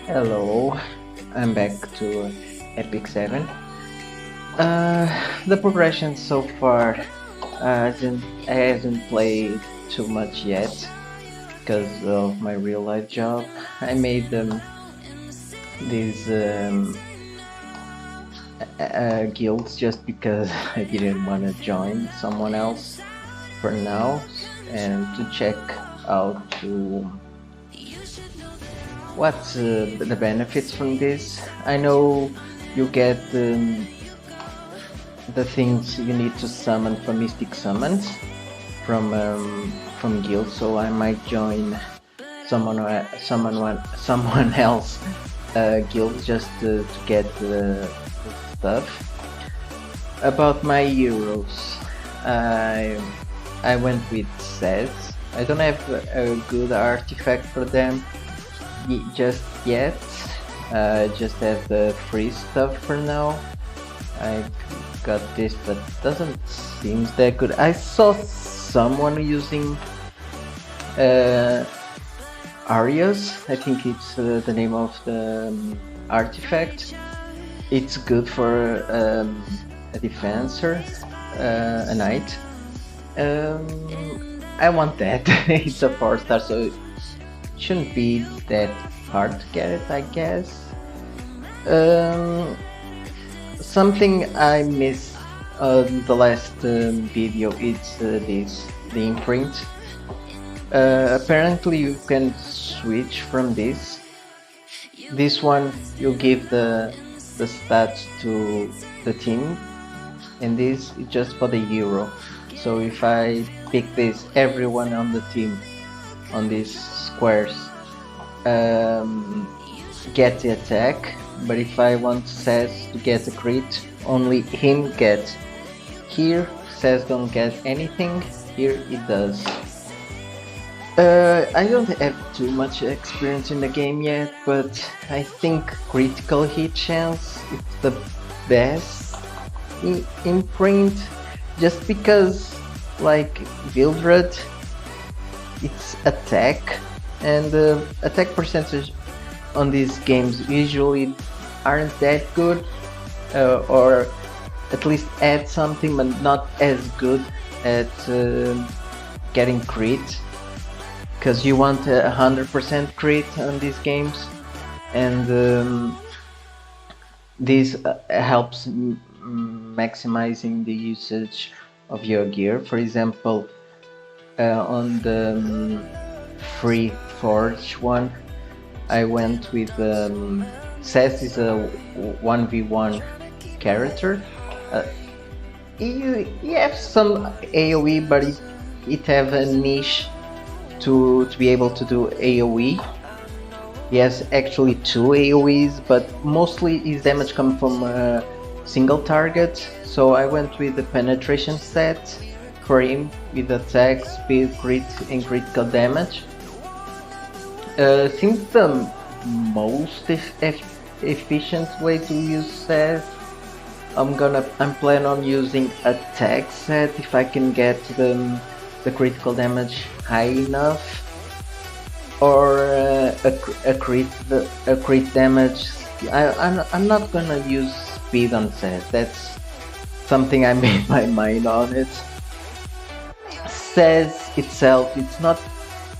Hello, I'm back to Epic 7. Uh, the progression so far I hasn't played too much yet because of my real life job. I made these guilds just because I didn't want to join someone else for now and to check out to what's the benefits from this. I know you get the things you need to summon from Mystic Summons from guild, so I might join someone else guild just to get the stuff. About my heroes, I I went with sets. I don't have a good artifact for them just yet. I just have the free stuff for now. I got this, but doesn't seem that good. I saw someone using uh, Arius. I think it's the name of the artifact. It's good for a defensor, a knight. I want that. It's a 4-star, so it shouldn't be that hard to get it, I guess. Um, Something I missed on the last video is the imprint. Apparently you can switch from this. This one you give the stats to the team, and this is just for the hero. So if I pick this, everyone on the team on these squares get the attack, but if I want Saz to get a crit, only him gets. Here, Saz don't get anything, here it does. I don't have too much experience in the game yet, but I think critical hit chance is the best imprint, just because, like Vildred, it's attack, and the attack percentage on these games usually aren't that good, or at least add something, but not as good at getting crit, because you want 100% crit on these games, and this helps maximizing the usage of your gear. For example, on the free forge one, I went with Seth is a 1v1 character. He has some AoE, but it have a niche to be able to do AoE. He has actually 2 AoEs, but mostly his damage comes from a single target. So I went with the penetration set for him with attack, speed, crit, and critical damage. Seems the most efficient way to use set. I'm planning on using attack set if I can get the critical damage high enough, or a crit damage. I'm not gonna use speed on set. That's something I made my mind on it. Says itself, it's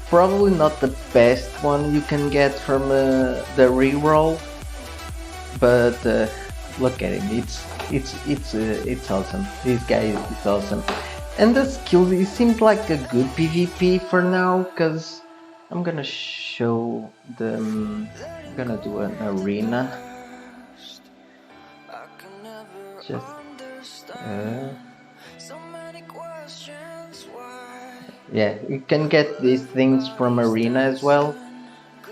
probably not the best one you can get from the reroll, but look at him. It's awesome. This guy is awesome, and the skills. It seems like a good PvP for now, because I'm gonna show them. I'm gonna do an arena. Just yeah, you can get these things from arena as well.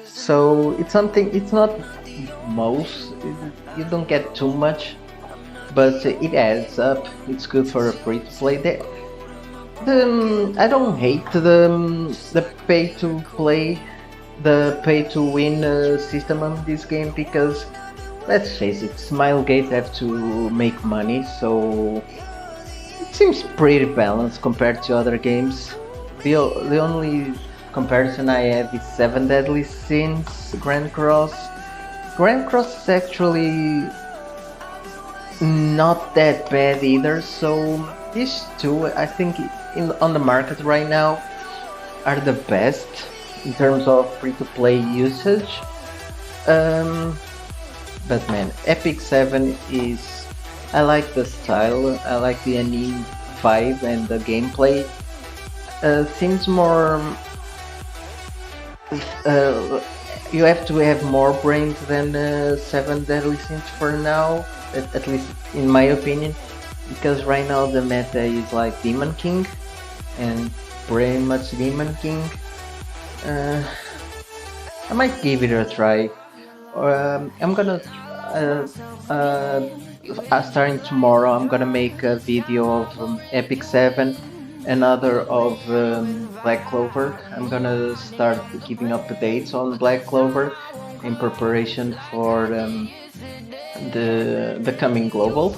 So it's something. It's not most. You don't get too much, but it adds up. It's good for a free to play. I don't hate the pay to play, the pay to win system on this game, because let's face it, Smilegate have to make money, so it seems pretty balanced compared to other games. The only comparison I have is 7 Deadly Sins Grand Cross, Grand Cross is actually not that bad either. So these two, I think, on the market right now are the best in terms of free-to-play usage. But man, Epic 7 is... I like the style, I like the anime vibe and the gameplay. Seems more... you have to have more brains than 7 Deadly Sins for now, at least in my opinion, because right now the meta is like Demon King, and pretty much Demon King. I might give it a try. I'm gonna starting tomorrow. I'm gonna make a video of Epic 7, another of Black Clover. I'm gonna start keeping updates on Black Clover in preparation for the coming global.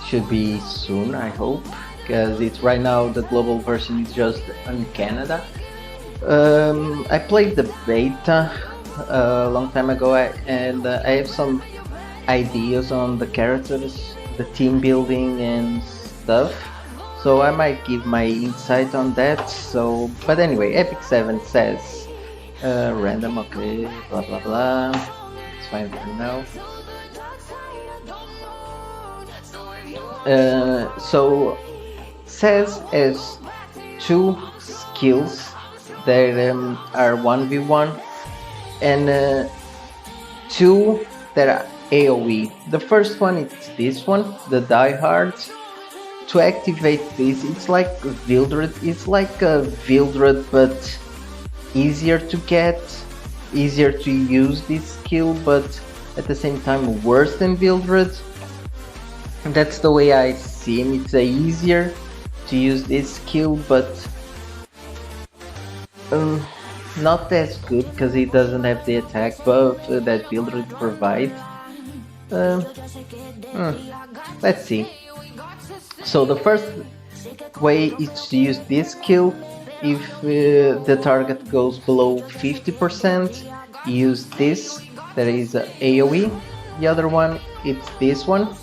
Should be soon, I hope, because it's right now the global version is just in Canada. I played the beta a long time ago, and I have some ideas on the characters, the team building and stuff, so I might give my insight on that. So, but anyway, Epic 7 says random, okay, blah blah blah, it's fine for now. So says has 2 skills that are 1v1 and 2 that are AoE. The first one is this one, the Die Hard. To activate this, it's like Vildred. It's like a Vildred, but easier to get, easier to use this skill, but at the same time worse than Vildred. That's the way I see him. It's easier to use this skill, but not as good because it doesn't have the attack buff that Vildred provides. Let's see. So the first way is to use this skill. If the target goes below 50%, use this, that is AoE. The other one, it's this one.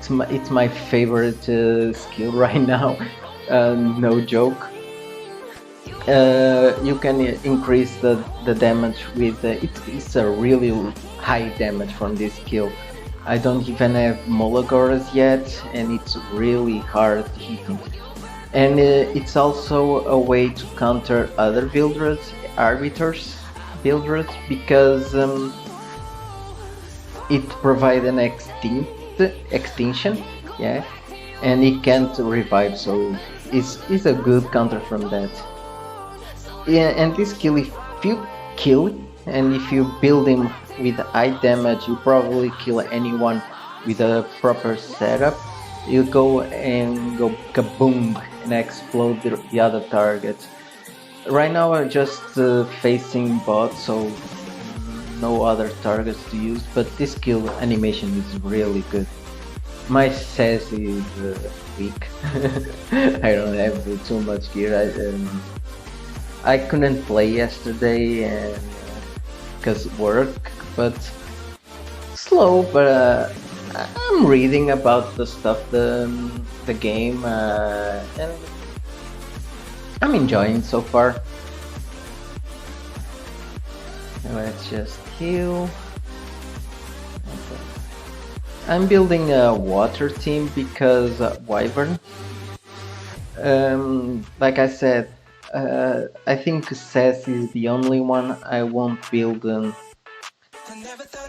It's my favorite skill right now, no joke. You can increase the damage with it's a really high damage from this skill. I don't even have Molagoras yet, and it's really hard hitting. And it's also a way to counter other Vildreds, Arbiters Vildreds, because it provides an extinction, yeah, and it can't revive, so it's a good counter from that. Yeah, and this skill, if you kill and if you build him with high damage, you probably kill anyone with a proper setup. You go and go kaboom and explode the other target. Right now I'm just facing bots, so no other targets to use, but this skill animation is really good. My sass is weak. I don't have too much gear. I couldn't play yesterday because work, but slow. But I'm reading about the stuff, the game, and I'm enjoying so far. Let's just heal. Okay. I'm building a water team because Wyvern. Like I said, I think Sass is the only one I won't build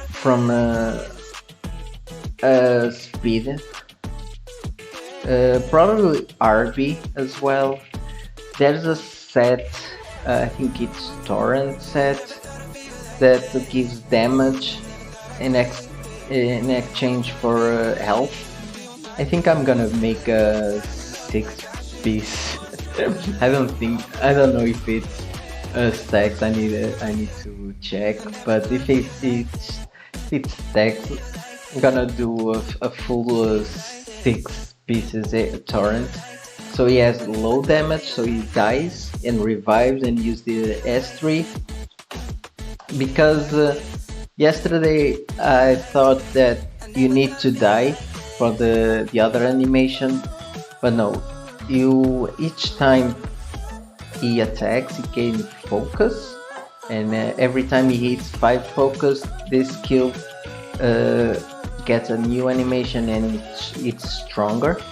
from speed. Probably RB as well. There's a set, I think it's Torrent set, that gives damage in exchange for health. I think I'm gonna make a 6-piece. I don't know if it's stacks. I need to check. But if it's stacks, I'm gonna do a full 6 pieces torrent. So he has low damage, so he dies and revives and use the S3. Because Yesterday I thought that you need to die for the other animation, but no. You each time he attacks, he gains focus, and every time he hits 5 focus, this skill uh, gets a new animation and it's stronger.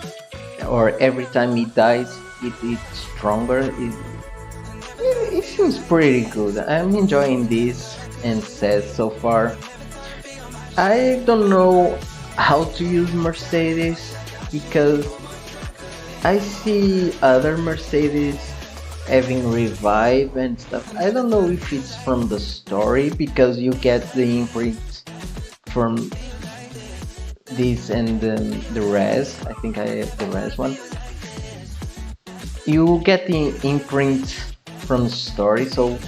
Or every time he dies, it's stronger. It seems pretty good. I'm enjoying this and says so far. I don't know how to use Mercedes because I see other Mercedes having revive and stuff. I don't know if it's from the story because you get the imprint from this and the res. I think I have the res one. You get the imprint from story, so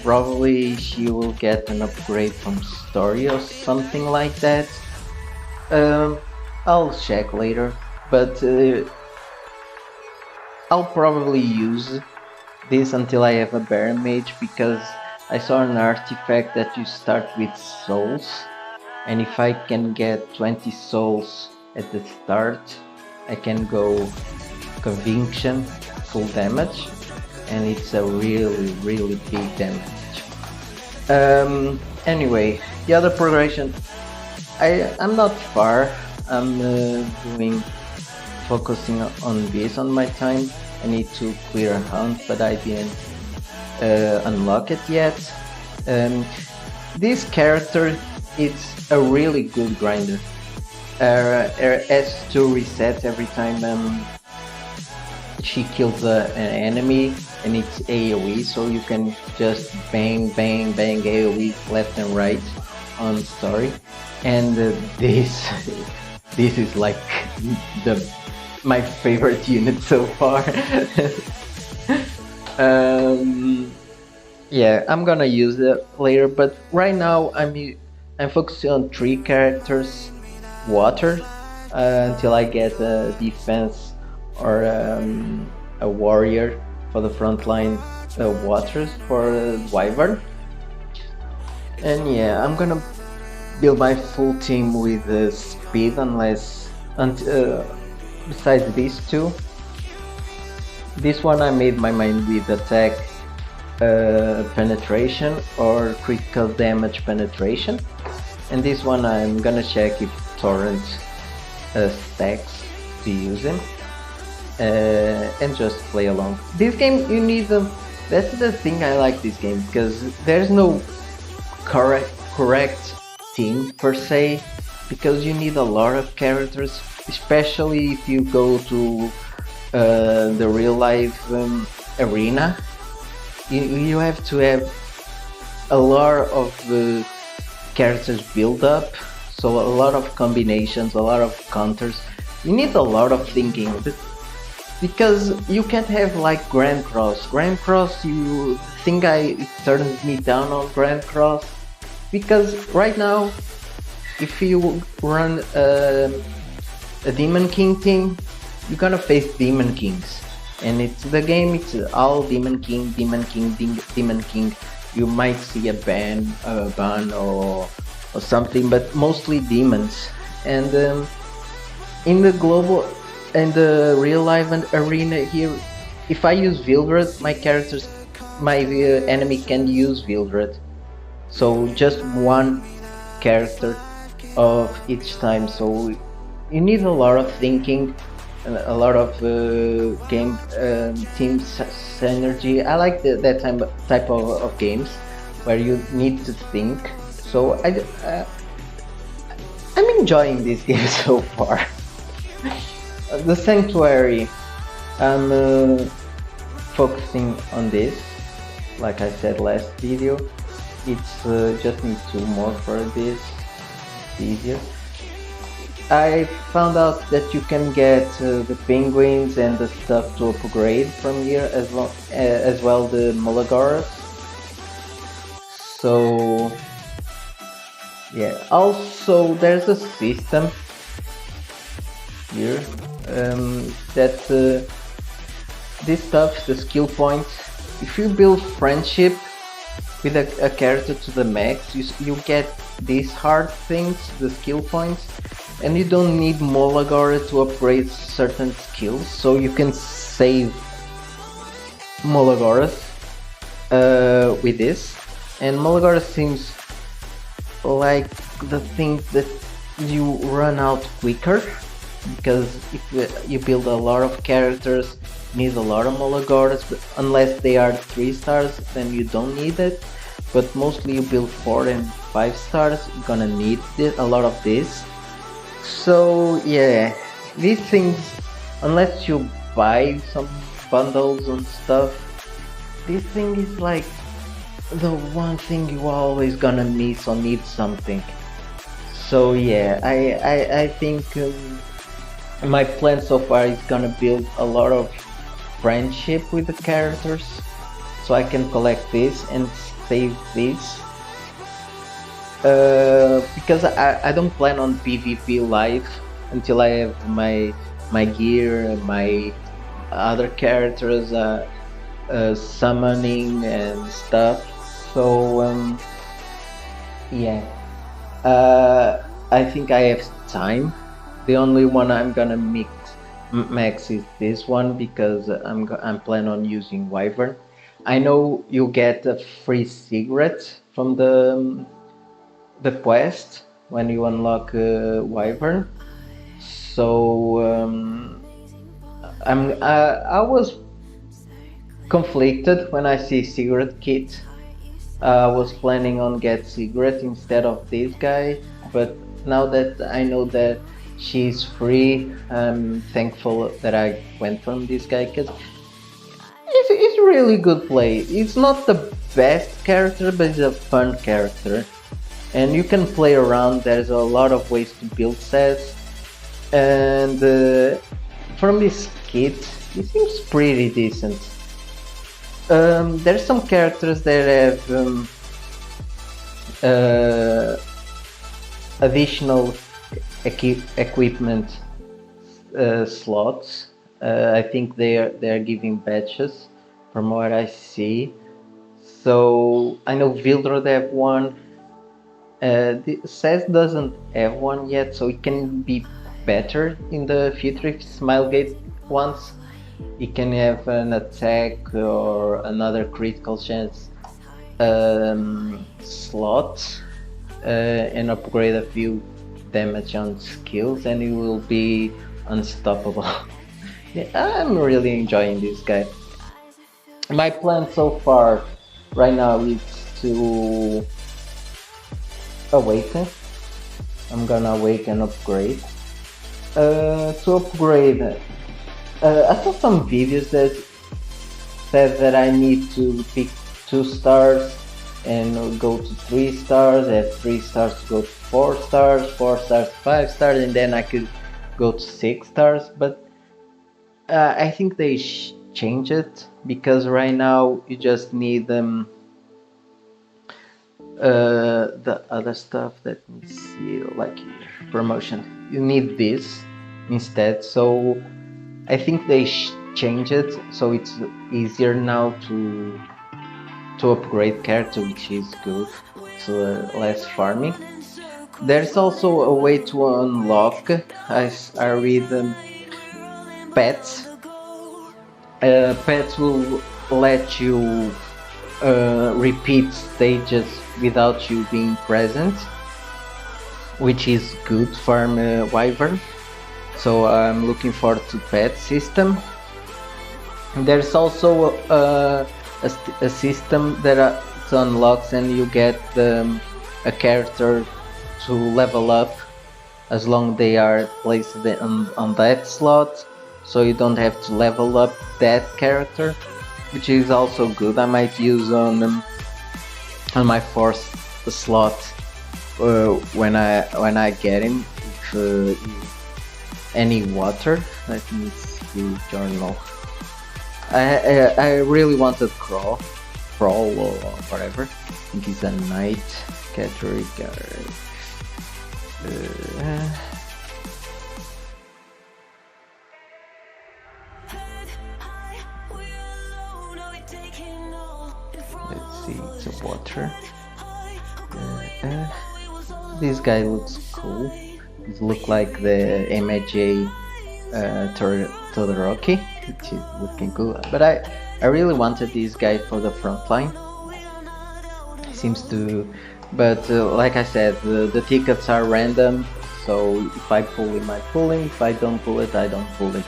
probably she will get an upgrade from story or something like that. Um, I'll check later, but I'll probably use this until I have a Baron Mage because I saw an artifact that you start with souls, and if I can get 20 souls at the start, I can go conviction full damage, and it's a really big damage. Anyway, the other progression, I'm not far. I'm focusing on this on my time. I need to clear a hunt, but I didn't unlock it yet. This character is a really good grinder. S2 resets every time she kills an enemy, and it's AoE, so you can just bang AoE left and right on story. And this is like my favorite unit so far. Yeah, I'm gonna use it later, but right now I'm focusing on 3 characters, water, until I get a defense or a warrior for the frontline waters for Wyvern. And yeah, I'm gonna build my full team with speed unless besides these two. This one I made my mind with attack penetration or critical damage penetration, and this one I'm gonna check if torrent stacks to use him, and just play along. This game you need them. That's the thing I like this game, because there's no correct team per se, because you need a lot of characters, especially if you go to the real life arena. You have to have a lot of characters build up, so a lot of combinations, a lot of counters. You need a lot of thinking, because you can't have like Grand Cross. Grand Cross, you think it turns me down on Grand Cross, because right now if you run a Demon King team, you're gonna face Demon Kings, and it's all Demon King, Demon King, Demon King. You might see a ban or something, but mostly demons. And in the global and the real life and arena here, if I use Vildred, my enemy can use Vildred. So just one character of each time. So you need a lot of thinking, a lot of game team synergy. I like that type of games where you need to think. So I'm enjoying this game so far. The Sanctuary, I'm focusing on this. Like I said last video, it's just need 2 more for this. It's easier. I found out that you can get the penguins and the stuff to upgrade from here, as well the Mulagaras. So yeah, also there's a system here that this stuff, the skill points, if you build friendship with a character to the max, you get these hard things, the skill points, and you don't need Molagora to upgrade certain skills, so you can save Molagoras with this. And Molagora seems like the thing that you run out quicker, because if you build a lot of characters, need a lot of Molagoras, but unless they are 3 stars, then you don't need it. But mostly you build 4 and 5 stars, you're gonna need a lot of this. So yeah, these things, unless you buy some bundles and stuff, this thing is like the one thing you always gonna miss or need something. So yeah, I think my plan so far is gonna build a lot of friendship with the characters, so I can collect this and save this. Because I don't plan on PvP live until I have my gear, my other characters summoning and stuff. So yeah, I think I have time. The only one I'm gonna max is this one, because I'm planning on using Wyvern. I know you get a free cigarette from the quest when you unlock Wyvern. So I was conflicted when I see cigarette kit. I was planning on get cigarette instead of this guy, but now that I know that she's free, I'm thankful that I went from this guy, because it's really good play. It's not the best character, but it's a fun character, and you can play around. There's a lot of ways to build sets, and from this kit, it seems pretty decent. There's some characters that have additional equipment slots. I think they're giving badges from what I see. So I know Vildrod have one. Sez doesn't have one yet, so it can be better in the future if Smilegate wants. It can have an attack or another critical chance slot and upgrade a few damage on skills, and it will be unstoppable. Yeah, I'm really enjoying this guy. My plan so far right now is to awaken. I'm gonna awaken upgrade. To upgrade, I saw some videos that said that I need to pick 2 stars and go to 3 stars, have 3 stars to go to 4 stars, 4 stars to 5 stars, and then I could go to 6 stars. But I think they change it, because right now you just need the other stuff. Let me see, like promotion. You need this instead. So I think they change it, so it's easier now to upgrade character, which is good. It's less farming. There's also a way to unlock. I read pets. Pets will let you repeat stages without you being present, which is good for Wyvern. So I'm looking forward to pet system. There's also a system that unlocks, and you get a character to level up as long as they are placed on that slot, so you don't have to level up that character, which is also good. I might use on my 4th slot when I get him. If any water. Let me see journal. I really wanted crawl or whatever. I think he's a knight category. Let's see, it's a water. this guy looks cool. He look like the MJ Todoroki, which is looking cool. But I really wanted this guy for the front line. He seems to, but like I said, the tickets are random. So if I pull him, I pull him. If I don't pull it, I don't pull it,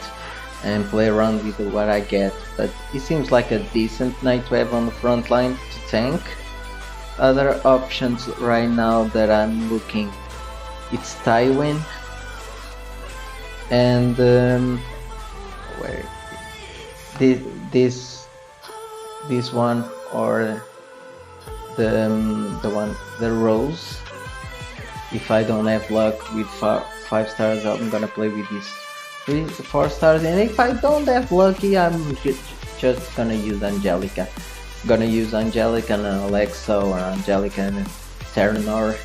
and play around with what I get. But he seems like a decent knight to have on the front line to tank. Other options right now that I'm looking, it's Tywin and where this one, or the Rose. If I don't have luck with 5 stars, I'm gonna play with these 4 stars, and if I don't have lucky, I'm just gonna use Angelica. Gonna use Angelica and Alexa, or Angelica and Terranor,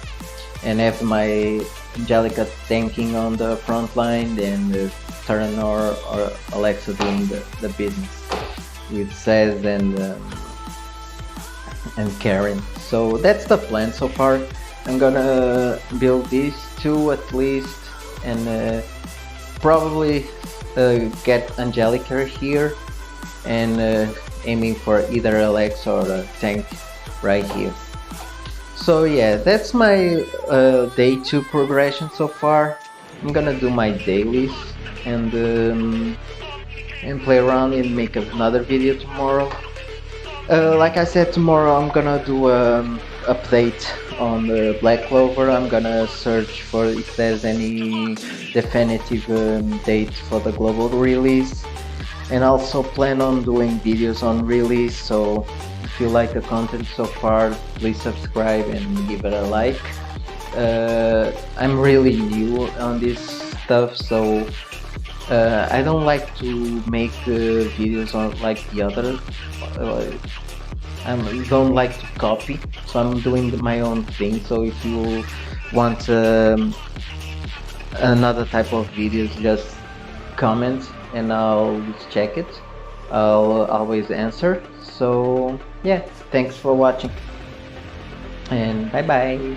and have my Angelica tanking on the front line, and Terranor or Alexa doing the business with Sez and Karen. So that's the plan so far. I'm gonna build these 2 at least, and probably get Angelica here, and aiming for either Alexa or a tank right here. So yeah, that's my day 2 progression so far. I'm gonna do my dailies and play around and make another video tomorrow. Like I said, tomorrow I'm gonna do update on the Black Clover. I'm gonna search for if there's any definitive date for the global release, and also plan on doing videos on release. So if you like the content so far, please subscribe and give it a like. I'm really new on this stuff, so I don't like to make videos on like the other. I don't like to copy, so I'm doing my own thing. So if you want another type of videos, just comment and I'll check it. I'll always answer. So yeah, thanks for watching, and bye bye.